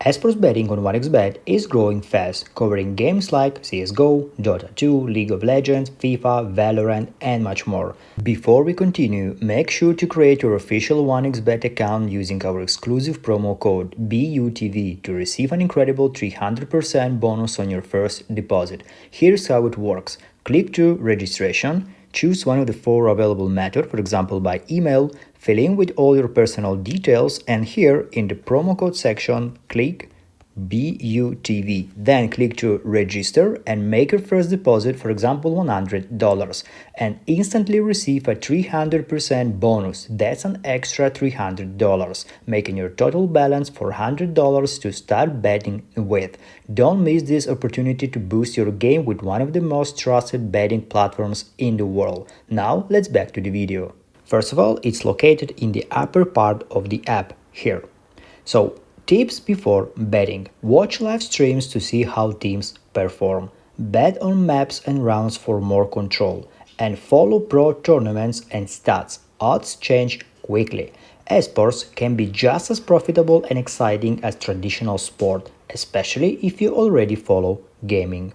Esports betting on 1xBet is growing fast, covering games like CSGO, Dota 2, League of Legends, FIFA, Valorant, and much more. Before we continue, make sure to create your official 1xBet account using our exclusive promo code BUTV to receive an incredible 300% bonus on your first deposit. Here's how it works. Click to registration. Choose one of the four available methods, for example by email, fill in with all your personal details, and here in the promo code section, click BUTV. Then click to register and make your first deposit, for example $100, and instantly receive a 300% bonus. That's an extra $300, making your total balance $400 to start betting with. Don't miss this opportunity to boost your game with one of the most trusted betting platforms in the world. Now let's back to the video. First of all, it's located in the upper part of the app here. So, tips before betting. Watch live streams to see how teams perform. Bet on maps and rounds for more control. And follow pro tournaments and stats. Odds change quickly. Esports can be just as profitable and exciting as traditional sport, especially if you already follow gaming.